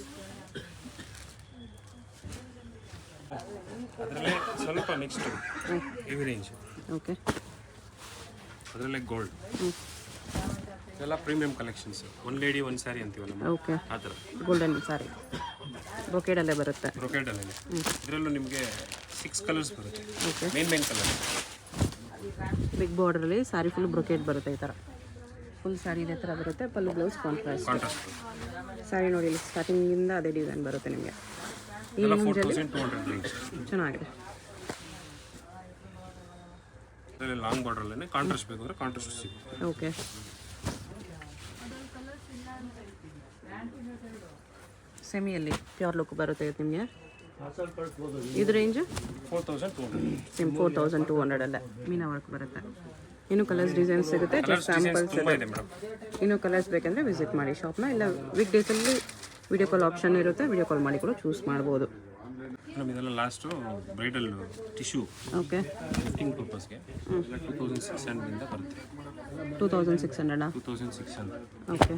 ಅದರಲ್ಲೇ ಸ್ವಲ್ಪ ನೆಕ್ಸ್ಟ್ ಈ ರೇಂಜ್. ಓಕೆ. ಅದರಲ್ಲೇ ಗೋಲ್ಡ್. ಇದೆಲ್ಲ premium collections. One lady one sari ಅಂತೀವಲ್ಲ ಮೇಡಮ್, ಓಕೆ. ಆ ಥರ ಗೋಲ್ಡನ್ ಸಾರಿ ಬ್ರೊಕೇಡಲ್ಲೇ ಬರುತ್ತೆ. ಬ್ರೊಕೇಡಲ್ಲೇ. ಇದರಲ್ಲೂ ನಿಮಗೆ 6 ಕಲರ್ಸ್ ಬರುತ್ತೆ. ಓಕೆ. ಮೇನ್ ಕಲರ್ ಬಿಗ್ ಬಾರ್ಡ್ರಲ್ಲಿ ಸ್ಯಾರಿ ಫುಲ್ ಬ್ರೊಕೇಡ್ ಬರುತ್ತೆ. ಈ ಥರ ಫುಲ್ ಸ್ಯಾರಿ ಇದೇ ಥರ ಬರುತ್ತೆ. Pallu blouse contrast. ಸ್ಯಾರಿ ನೋಡಿ ಇಲ್ಲಿ ಸ್ಟಾರ್ಟಿಂಗಿಂದ ಅದೇ ಡಿಸೈನ್ ಬರುತ್ತೆ ನಿಮಗೆ. ಈ ಎಲ್ಲ ರೇಂಜಲ್ಲಿ 4200 ರೇಂಜ್. ಚೆನ್ನಾಗಿದೆ. ಇದರಲ್ಲಿ ಲಾಂಗ್ ಬಾರ್ಡ್ರಲ್ಲೇ ಕಾಂಟ್ರಾಸ್ಟ್ ಬೇಕು ಅಂದರೆ ಕಾಂಟ್ರಾಸ್ಟ್ ಸಿಗುತ್ತೆ. ಓಕೆ. ಸೆಮಿಯಲ್ಲಿ ಪ್ಯೂರ್ ಲುಕ್ ಬರುತ್ತೆ ಇದು ನಿಮಗೆ. ಇದು ರೇಂಜ್ 4200. ಸೇಮ್ 4200 ಅಲ್ಲೇ ಮೀನಾ ವರ್ಕ್ ಬರುತ್ತೆ. ಇನ್ನೂ ಕಲರ್ಸ್ ಡಿಸೈನ್ಸ್ ಸಿಗುತ್ತೆ. ಜಸ್ಟ್ ಸ್ಯಾಂಪಲ್ಸ್ ತುಂಬ ಇದೆ. ಇದೆ ಮೇಡಮ್. ಇನ್ನೂ ಕಲರ್ಸ್ ಬೇಕಂದರೆ ವಿಸಿಟ್ ಮಾಡಿ ಶಾಪ್ನ. ಇಲ್ಲ ವೀಕ್ ಡೇಸಲ್ಲಿ ವಿಡಿಯೋ ಕಾಲ್ ಆಪ್ಷನ್ ಇರುತ್ತೆ. ವಿಡಿಯೋ ಕಾಲ್ ಮಾಡಿ ಕೂಡ ಚೂಸ್ ಮಾಡ್ಬೋದು. ಮೇಡಮ್ ಇದೆಲ್ಲ last bridal tissue okay. Gifting ಪರ್ಪಸ್ಗೆ 2600 ಬರುತ್ತೆ. 2600 2600. ಓಕೆ.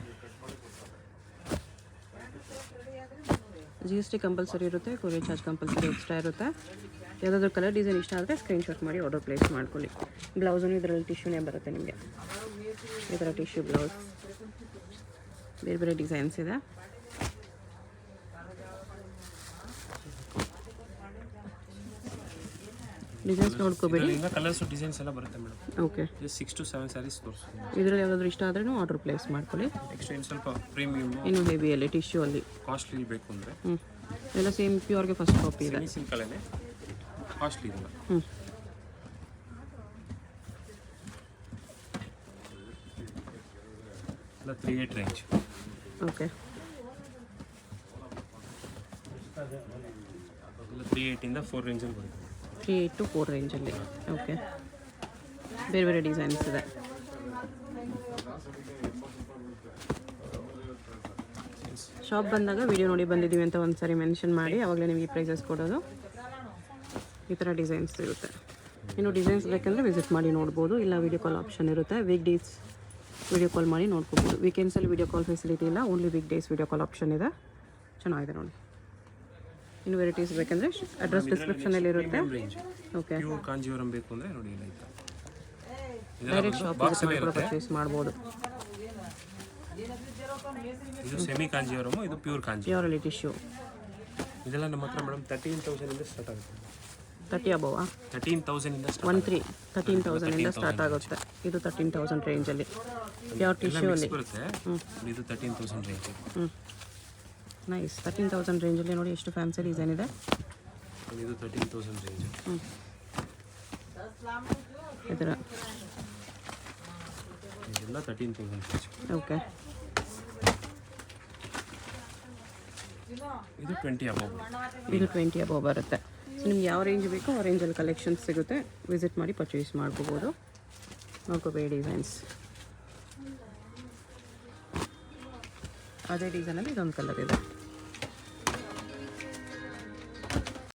GST ಕಂಪಲ್ಸರಿ ಇರುತ್ತೆ. ಕೊರಿಯರ್ ಚಾರ್ಜ್ ಕಂಪಲ್ಸರಿ ಎಕ್ಸ್ಟ್ರಾ ಇರುತ್ತೆ. ಯಾವುದಾದ್ರೂ ಕಲರ್ ಡಿಸೈನ್ ಇಷ್ಟ ಆದರೆ ಸ್ಕ್ರೀನ್ಶಾಟ್ ಮಾಡಿ ಆರ್ಡರ್ ಪ್ಲೇಸ್ ಮಾಡ್ಕೊಳ್ಳಿ. ಬ್ಲೌಸನ್ನು ಇದರಲ್ಲಿ ಟಿಶ್ಯೂನೇ ಬರುತ್ತೆ ನಿಮಗೆ. ಈ ಥರ ಟಿಶ್ಯೂ ಬ್ಲೌಸ್ ಬೇರೆ ಬೇರೆ ಡಿಸೈನ್ಸ್ ಇದೆ. ಡಿಸೈನ್ಸ್ ನೋಡ್ಕೋಬೇಡಿ. ಇದರಿಂದ ಕಲರ್ಸ್ ಡಿಸೈನ್ಸ್ ಎಲ್ಲ ಬರುತ್ತೆ ಮೇಡಮ್. ಓಕೆ. 6 to 7 ಸ್ಯಾರೀಸ್ ತೋರಿಸ್ತೀನಿ. ಇದರಲ್ಲಿ ಯಾವುದಾದ್ರೂ ಇಷ್ಟ ಆದ್ರೂ ಆರ್ಡರ್ ಪ್ಲೇಸ್ ಮಾಡ್ಕೊಳ್ಳಿ. ನೆಕ್ಸ್ಟ್ ಇನ್ನು ಸ್ವಲ್ಪ ಪ್ರೀಮಿಯಮ್ ಇನ್ನು ಹೆವಿಯಲ್ಲಿ ಟಿಶ್ಯೂ ಅಲ್ಲಿ ಕಾಸ್ಟ್ಲಿ ಬೇಕು ಅಂದರೆ ಎಲ್ಲ ಸೇಮ್ ಪ್ಯೂರ್ಗೆ ಫಸ್ಟ್ ಕಾಪಿ ಇದೆ. ಸೆಮಿ ಸಿಂಪಲೇ ಕಾಸ್ಟ್ಲಿ ಇದೆಲ್ಲ. ಎಲ್ಲ 38 ರೇಂಜ್. ಓಕೆ. ಎಲ್ಲ 38 ಇಂದ 4 ರೇಂಜಲ್ಲಿ ಬರುತ್ತೆ. 38 to 4 ರೇಂಜಲ್ಲಿ. ಓಕೆ. ಬೇರೆ ಬೇರೆ ಡಿಸೈನ್ಸ್ ಇದೆ. ಶಾಪ್ ಬಂದಾಗ ವಿಡಿಯೋ ನೋಡಿ ಬಂದಿದ್ದೀವಿ ಅಂತ ಒಂದು ಸಾರಿ ಮೆನ್ಷನ್ ಮಾಡಿ, ಆವಾಗಲೇ ನಿಮಗೆ ಪ್ರೈಸಸ್ ಕೊಡೋದು. ಈ ಥರ ಡಿಸೈನ್ಸ್ ಇರುತ್ತೆ. ಇನ್ನು ಡಿಸೈನ್ಸ್ ಬೇಕಂದರೆ ವಿಸಿಟ್ ಮಾಡಿ ನೋಡ್ಬೋದು. ಇಲ್ಲ ವಿಡಿಯೋ ಕಾಲ್ ಆಪ್ಷನ್ ಇರುತ್ತೆ. ವೀಕ್ ಡೇಸ್ ವಿಡಿಯೋ ಕಾಲ್ ಮಾಡಿ ನೋಡ್ಕೋಬೋದು. ವೀಕೆಂಡ್ಸಲ್ಲಿ ವಿಡಿಯೋ ಕಾಲ್ ಫೆಸಿಲಿಟಿ ಇಲ್ಲ. Only week days video call option ಇದೆ. ಚೆನ್ನಾಗಿದೆ ನೋಡಿ. ಇನ್ನು ವೆರೈಟೀಸ್ ಬೇಕಂದರೆ ಅಡ್ರೆಸ್ ಡಿಸ್ಕ್ರಿಪ್ಷನಲ್ಲಿ ಇರುತ್ತೆ. ಓಕೆ. ಪ್ಯೂರ್ ಕಾಂಜೀವರಂ ಬೇಕು ಅಂದರೆ ನೋಡಿ ಇಲ್ಲ ಇತ್ತು. ಡೈರೆಕ್ಟ್ ಶಾಪ್ ಪರ್ಚೇಸ್ ಮಾಡ್ಬೋದು. ಇದು ಸೆಮಿ ಕಾಂಜೀವರಮ್, ಇದು ಪ್ಯೂರ್ ಕಾಂಜಿ. ಪ್ಯೂರಲ್ಲಿ ಟಿಶ್ಯೂ. ಇದೆಲ್ಲ ನಮ್ಮ ಹತ್ರ ಮೇಡಮ್ 13,000 ಇಂದ ಸ್ಟಾರ್ಟ್ ಆಗುತ್ತೆ. 30 ಅಬೋವಾ? 13,000 ಇಂದ ಸ್ಟಾರ್ಟ್. 13,000 ಇಂದ ಸ್ಟಾರ್ಟ್ ಆಗುತ್ತೆ. ಇದು 13,000 ರೇಂಜಲ್ಲಿ ಪ್ಯೂರ್ ಟಿಶ್ಯೂ ಅಲ್ಲಿ ಬರುತ್ತೆ. ಇದು 13,000 ರೇಂಜ್. ನೈಸ್. 13,000 ರೇಂಜಲ್ಲಿ ನೋಡಿ ಎಷ್ಟು ಫ್ಯಾನ್ಸಿ ಡಿಸೈನ್ ಇದೆ. ಇದು 13,000 ರೇಂಜ್. ಈ ಥರ ಇದೆಲ್ಲ 13,000 ರೇಂಜ್. ಓಕೆ. ಇದು 20 ಅಬೌವ್. ಇದು 20 ಅಬೋವ್ ಬರುತ್ತೆ. ಸೊ ನಿಮ್ಗೆ ಯಾವ ರೇಂಜ್ ಬೇಕೋ ಆ ರೇಂಜಲ್ಲಿ ಕಲೆಕ್ಷನ್ಸ್ ಸಿಗುತ್ತೆ. ವಿಸಿಟ್ ಮಾಡಿ ಪರ್ಚೇಸ್ ಮಾಡ್ಕೋಬೋದು. ನೋಡ್ಕೋಬೇಡಿ ಡಿಸೈನ್ಸ್. ಅದೇ ಡಿಸೈನಲ್ಲಿ ಇದೊಂದು ಕಲರ್ ಇದೆ.